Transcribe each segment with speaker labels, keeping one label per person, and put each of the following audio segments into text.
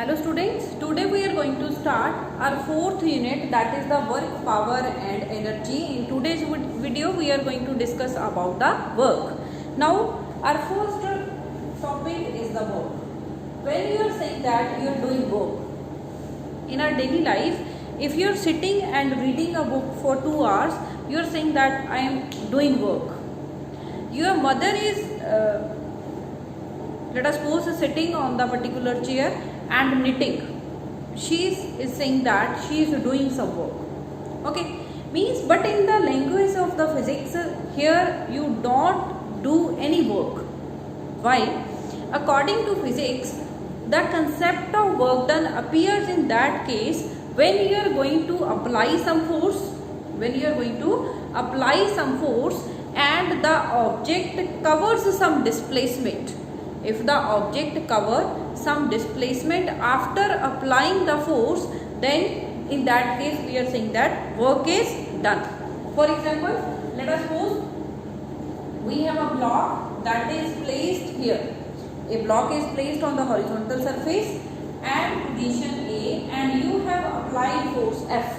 Speaker 1: Hello students, today we are going to start our fourth unit, that is the work, power and energy. In today's video we are going to discuss about the work. Now our first topic is the work. When you are saying that you are doing work in our daily life, if you are sitting and reading a book for 2 hours, you are saying that I am doing work. Your mother is let us suppose sitting on the particular chair and knitting. She is saying that she is doing some work. Okay, means but in the language of the physics, here you don't do any work. Why? According to physics, the concept of work done appears in that case when you are going to apply some force. When you are going to apply some force and the object covers some displacement. If the object covers some displacement after applying the force, then in that case we are saying that work is done. For example, let us suppose we have a block that is placed here. A block is placed on the horizontal surface at position A and you have applied force F,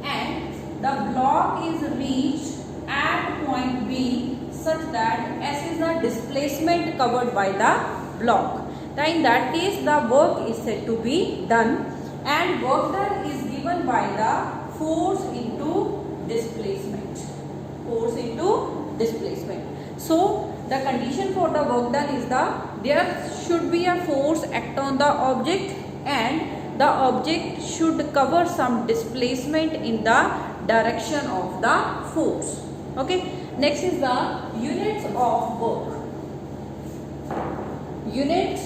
Speaker 1: and the block is reached at point B such that S is the displacement covered by the block. Then in that case the work is said to be done, and work done is given by the force into displacement. Force into displacement. So the condition for the work done is there should be a force act on the object and the object should cover some displacement in the direction of the force. Okay. Next is the units of work. Units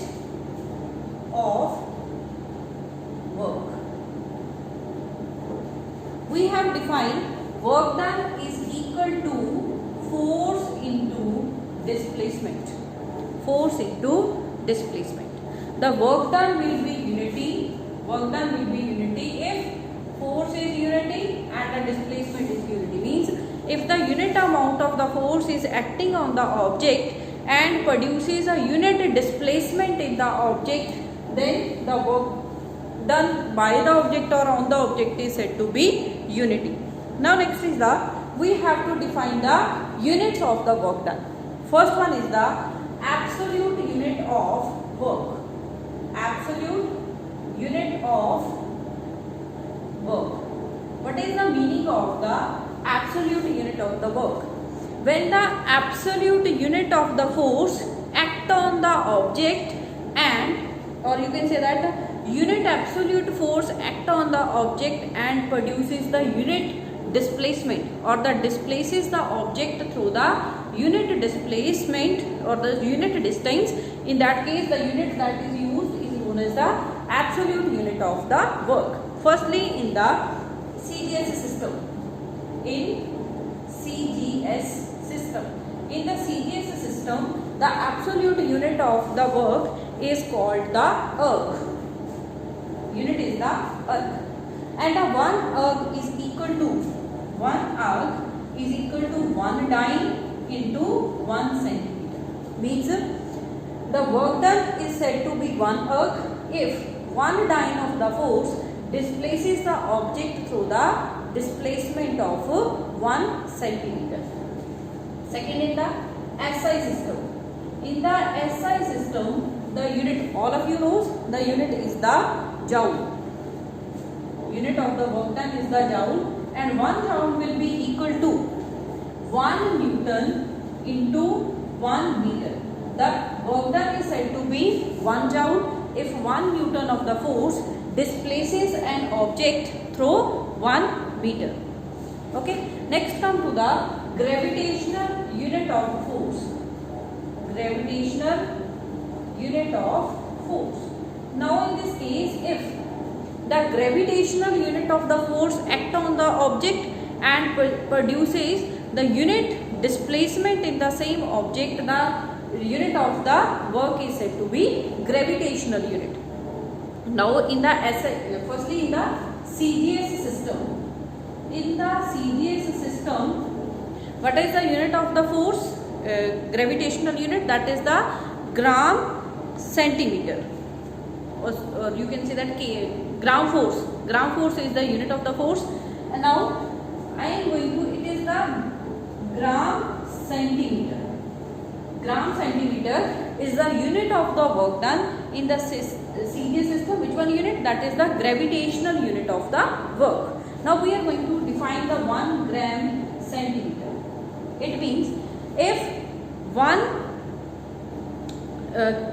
Speaker 1: of work. We have defined work done is equal to force into displacement. Force into displacement. The work done will be unity. Work done will be unity if force is unity and the displacement is unity. Means if the unit amount of the force is acting on the object and produces a unit displacement in the object, then the work done by the object or on the object is said to be unity. Now next is we have to define the units of the work done. First one is the absolute unit of work. Absolute unit of work. What is the meaning of the absolute unit of the work? When the absolute unit of the force act on the object and, or you can say that unit absolute force act on the object and produces the unit displacement or the displaces the object through the unit displacement or the unit distance. In that case the unit that is used is known as the absolute unit of the work. Firstly, in the CGS system. In CGS system. In the CGS system, the absolute unit of the work is called the erg. Unit is the erg. And the 1 erg is equal to 1 dyne into 1 centimeter. Means the work done is said to be 1 erg if 1 dyne of the force displaces the object through the displacement of 1 centimeter. Second, in the SI system. In the SI system, the unit, all of you knows, the unit is the joule. Unit of the work done is the joule, and 1 joule will be equal to 1 Newton into 1 meter. The work done is said to be 1 joule if 1 Newton of the force displaces an object through 1 meter. Okay. Next come to the gravitational unit of force. Gravitational unit of force. Now in this case, if the gravitational unit of the force act on the object and produces the unit displacement in the same object, the unit of the work is said to be gravitational unit. Now in the firstly in the CGS system. In the CGS system, what is the unit of the force? Gravitational unit, that is the gram centimeter. or you can say that gram force. Gram force is the unit of the force. And now I am going to, it is the gram centimeter. Gram centimeter is the unit of the work done in the CGS system. Which one unit? That is the gravitational unit of the work. Now we are going to define the 1 gram centimeter. It means if 1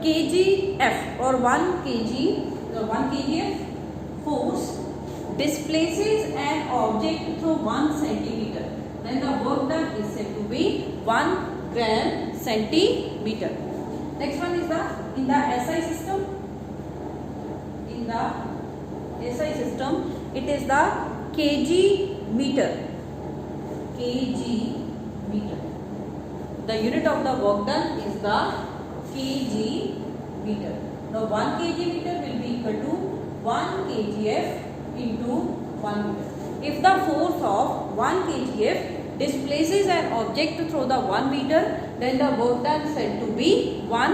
Speaker 1: kgf or 1 kgf force displaces an object through 1 centimeter, then the work done is said to be 1 gram centimeter. Next one is in the SI system. In the SI system, it is the kg meter. Kg meter. The unit of the work done is the kg meter. Now 1 kg meter will be equal to 1 kgf into 1 meter. If the force of 1 kgf displaces an object through the 1 meter, then the work done is said to be 1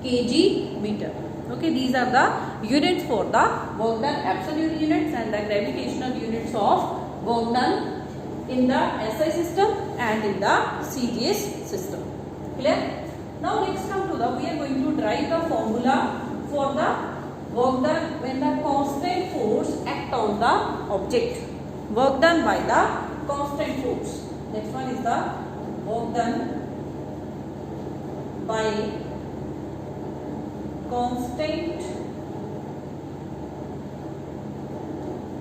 Speaker 1: kg meter. Okay, these are the units for the work done, absolute units and the gravitational units of work done in the SI system and in the CGS system. Clear? Now next come to we are going to derive the formula for the work done when the constant force act on the object. Work done by the constant force. Next one is the work done by constant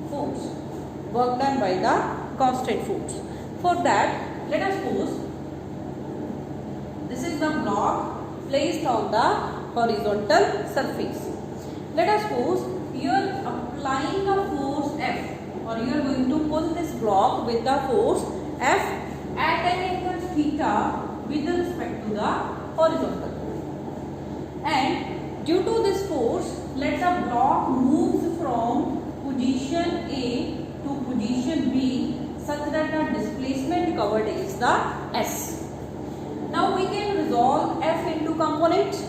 Speaker 1: force. Work done by the constant force. For that, let us suppose this is the block placed on the horizontal surface. Let us suppose you are applying a force F, or you are going to pull this block with the force F at an angle theta with respect to the horizontal. And due to this force, let the block move from position A to position B such that the displacement covered is the S. Now we can resolve F into components.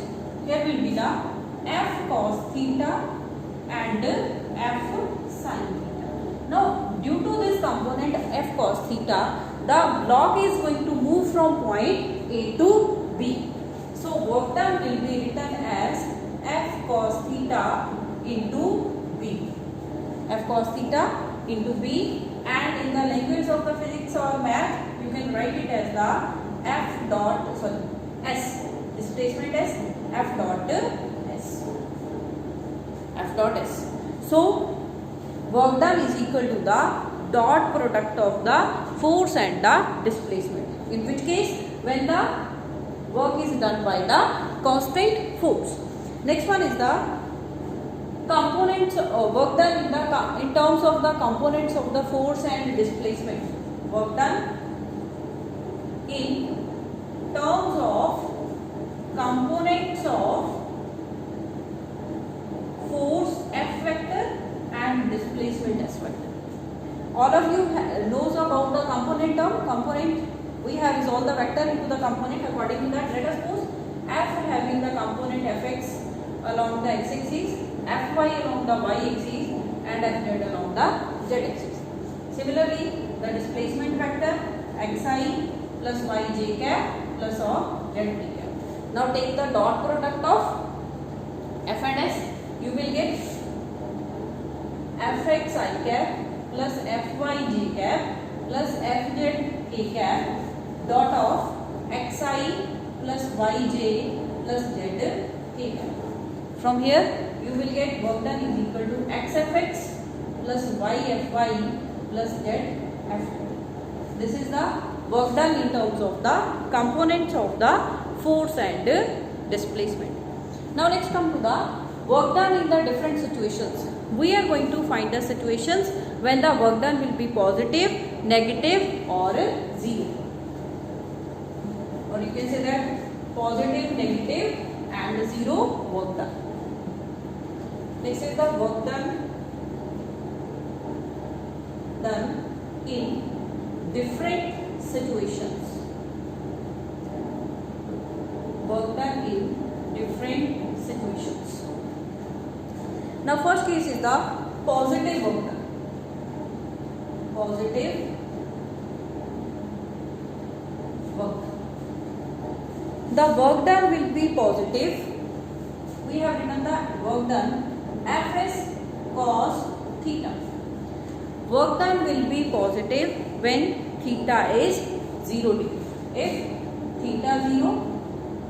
Speaker 1: Here will be the F cos theta and F sin theta. Now due to this component F cos theta, the block is going to move from point A to B. So work done will be written as F cos theta into B. F cos theta into B, and in the language of the physics or math, you can write it as the S. Displacement as F dot S. F dot S. So work done is equal to the dot product of the force and the displacement. In which case, when the work is done by the constant force. Next one is the components work done in terms of the components of the force and displacement. Work done in terms of components of force F vector and displacement S vector. All of you knows about the component term. Component we have is all the vector into the component. According to that, let us suppose F having the component Fx along the x-axis, Fy along the y-axis and Fz along the z-axis. Similarly, the displacement vector xi plus yj cap plus of zk cap. Now take the dot product of F and S. You will get Fxi cap plus Fyj cap plus Fzk cap dot of xi plus yj plus zk cap. From here, you will get work done is equal to xfx plus yfy plus zfy. This is the work done in terms of the components of the force and displacement. Now let's come to the work done in the different situations. We are going to find the situations when the work done will be positive, negative or zero. Or you can say that positive, negative and zero work done. This is the work done in different situations. Work done in different situations. Now first case is the positive work done. Positive work. The work done will be positive. We have written the work done Fs cos theta. Work done will be positive when theta is 0 degree. If theta 0,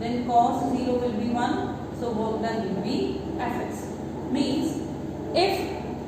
Speaker 1: then cos 0 will be 1. So work done will be Fs. Means if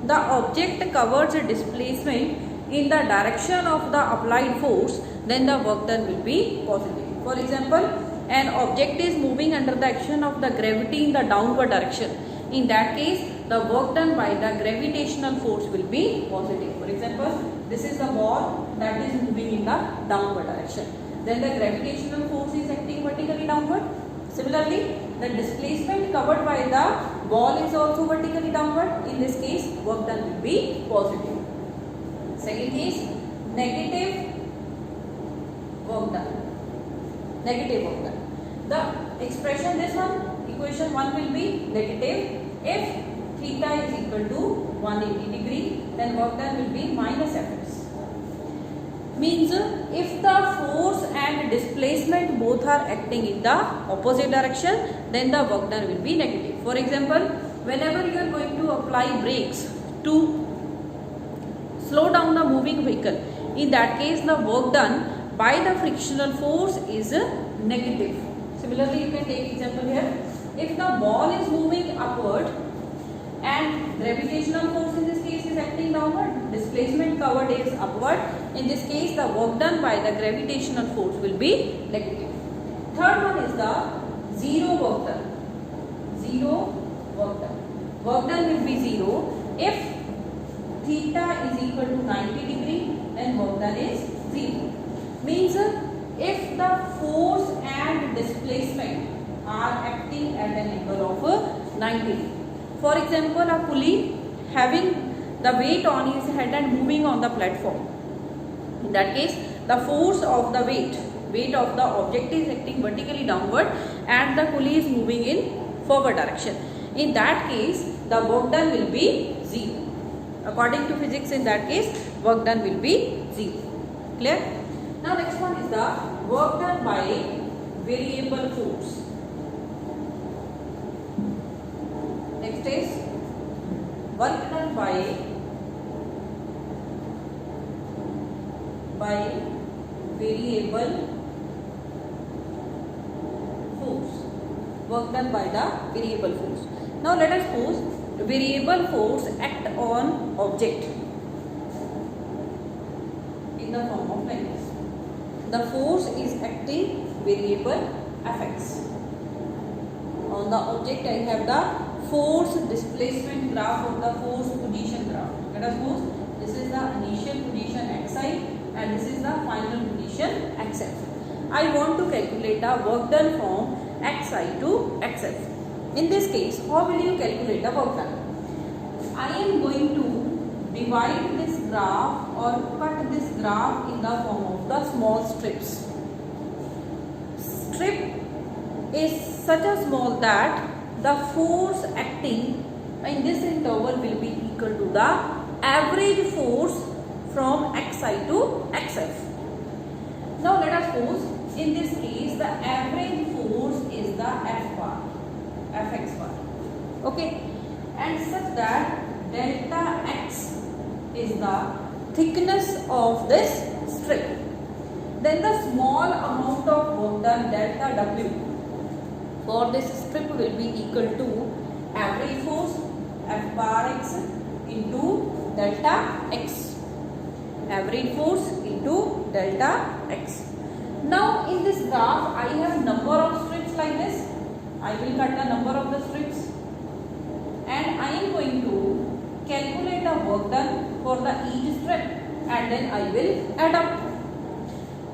Speaker 1: the object covers a displacement in the direction of the applied force, then the work done will be positive. For example, an object is moving under the action of the gravity in the downward direction. In that case, the work done by the gravitational force will be positive. For example, this is the ball that is moving in the downward direction. Then the gravitational force is acting vertically downward. Similarly, the displacement covered by the ball is also vertically downward. In this case, work done will be positive. Second case, negative work done. Negative work done. The expression, this one, equation 1 will be negative. If theta is equal to 180 degree, then work done will be minus Fs. Means if the force and displacement both are acting in the opposite direction, then the work done will be negative. For example, whenever you are going to apply brakes to slow down the moving vehicle, in that case the work done by the frictional force is negative. Similarly, you can take example here. If the ball is moving upward and gravitational force in this case is acting downward, displacement covered is upward, in this case the work done by the gravitational force will be negative. Third one is the zero work done. Zero work done. Work done will be 0. If theta is equal to 90 degree, then work done is 0. Means if the force and displacement are acting at an angle of 90 degree. For example, a pulley having the weight on his head and moving on the platform. In that case, the force of the weight of the object is acting vertically downward and the pulley is moving in forward direction. In that case, the work done will be 0. According to physics, in that case, work done will be 0. Clear? Now next one is the work done by variable force. Next is work done by variable force. Work done by the variable force. Now let us suppose variable force act on object in the form of like this. The force is acting variable Fx. On the object I have the force displacement graph of the force position graph. Let us suppose this is the initial position xi and this is the final position xf. I want to calculate the work done from xi to xf. In this case, how will you calculate the work done? I am going to divide this graph or cut this graph in the form of the small strips. Strip is such a small that the force acting in this interval will be equal to the average force from xi to xf. Now let us suppose in this case the average force is the f bar, fx bar. Okay, and such that delta x is the thickness of this strip. Then the small amount of work done delta w for this strip will be equal to average force f bar x into delta x. Average force into delta x. Now in this graph I have number of strips like this. I will cut the number of the strips and I am going to calculate the work done for the each strip and then I will add up.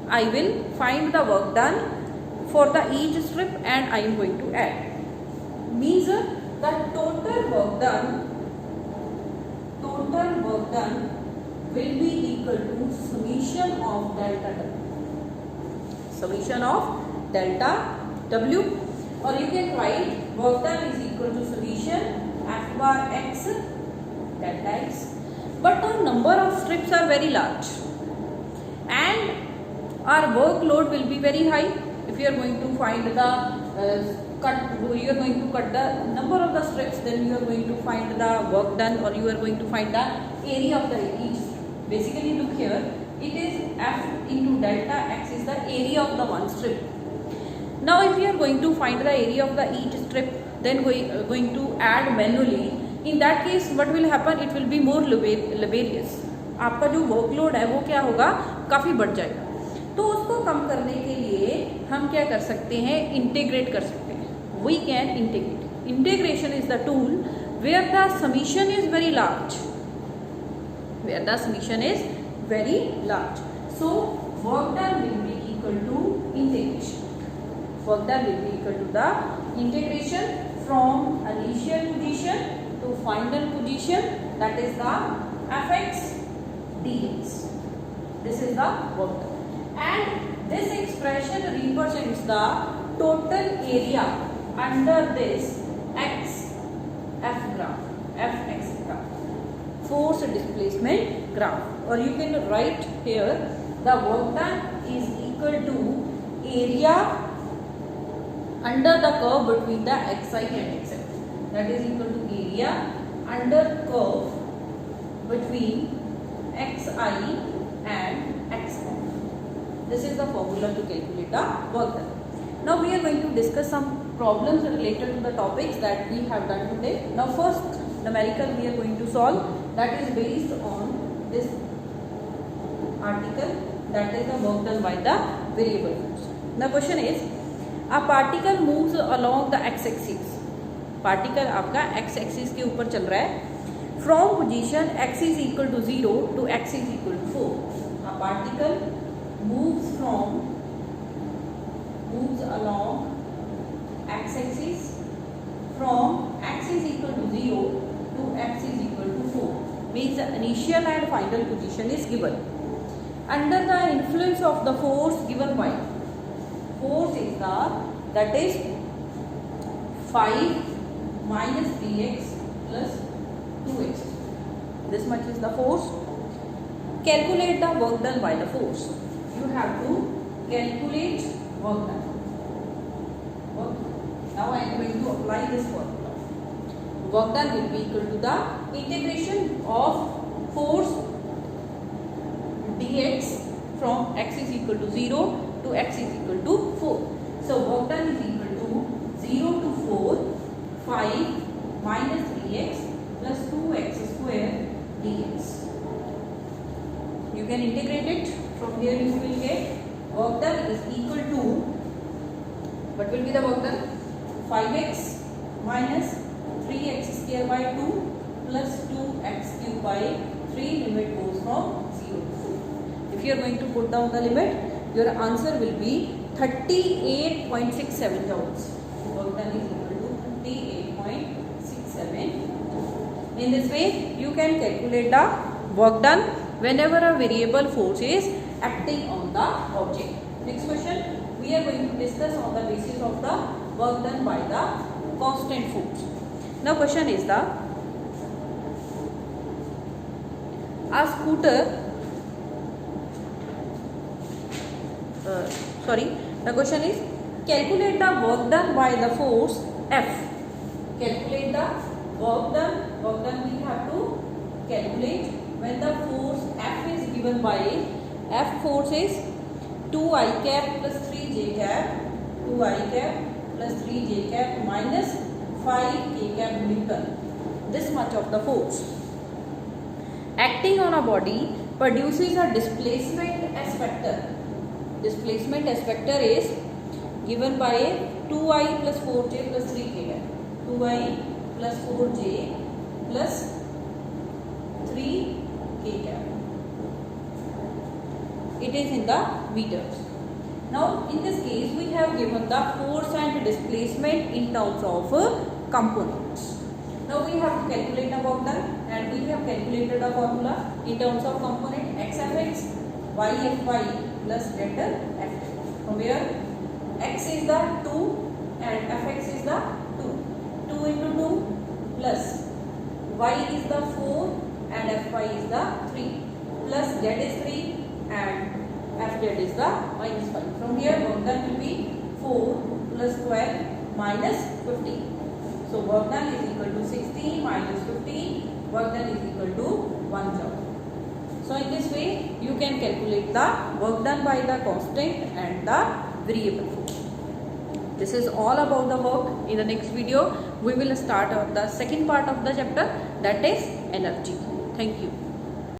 Speaker 1: I will find the work done for the each strip and I am going to add. Means the total work done will be equal to summation of delta w. Summation of delta w, or you can write work done is equal to summation f bar x delta x. But the number of strips are very large and our workload will be very high. If you are going to find the you are going to cut the number of the strips, then you are going to find the work done, or you are going to find the area of the each. Basically look here, it is f into delta x is the area of the one strip. Now if you are going to find the area of the each strip, then going to add manually, in that case what will happen, it will be more laborious. आपका जो workload है वो क्या होगा, काफ़ी बढ़ जाएगा. तो उसको कम करने के लिए हम क्या कर सकते हैं, इंटीग्रेट कर सकते हैं. We can integrate. Integration is the tool where the summation is very large. Where the summation is very large. So work done will be equal to integration. Work done will be equal to the integration from initial position to final position, that is the fx dx. This is the work done. And this expression represents the total area under this f graph, fx graph, force displacement graph. Or you can write here, the work done is equal to area under the curve between the xi and xf. That is equal to area under curve between xi and xf. This is the formula to calculate the work done. Now we are going to discuss some problems related to the topics that we have done today. Now first numerical we are going to solve, that is based on this article, that is the work done by the variable force. Now question is, a particle moves along the x-axis. Particle आपका x axis के ऊपर चल रहा है. From position x is equal to 0 to x is equal to 4. A particle moves along x-axis from x is equal to 0 to x is equal to 4. Means the initial and final position is given. Under the influence of the force given by, force is that is 5 minus 3x plus 2x. This much is the force. Calculate the work done by the force. You have to calculate work done. Now I am going to apply this formula. Work done will be equal to the integration of force dx from x is equal to 0 to x is equal to 4. So work done is equal to 0 to 4, 5 minus 3x plus 2x square dx. You can integrate it. From here you will get work done is equal to, what will be the work done? 5x minus 3x square by 2 plus 2x cube by 3, limit goes from 0 to 4. If you are going to put down the limit, your answer will be 38.67 joules. Work done is equal to 38.67. In this way, you can calculate the work done whenever a variable force is acting on the object. Next question, we are going to discuss on the basis of the work done by the constant force. Now question is the, a scooter, the question is, calculate the work done by the force F. Calculate the work done we have to calculate when the force F is given by, F force is 2i cap plus 3j cap, 2i cap plus 3j cap minus 5k cap Newton. This much of the force acting on a body produces a displacement S vector. Displacement S vector is given by 2i plus 4j plus 3k cap. 2i plus 4j plus 3k cap. It is in the meters. Now in this case we have given the force and displacement in terms of components. Now we have to calculate the work done, and we have calculated the formula in terms of component x fx, y fy plus delta f. From here x is the 2 and fx is the 2. 2 into 2 plus y is the 4 and fy is the 3 plus z is 3 and fz is the minus 5. From here work done will be 4 plus 12 minus 15. So work done is equal to 16 minus 15. Work done is equal to 1 joule. So in this way you can calculate the work done by the constant and the variable force. This is all about the work. In the next video we will start on the second part of the chapter, that is energy. Thank you.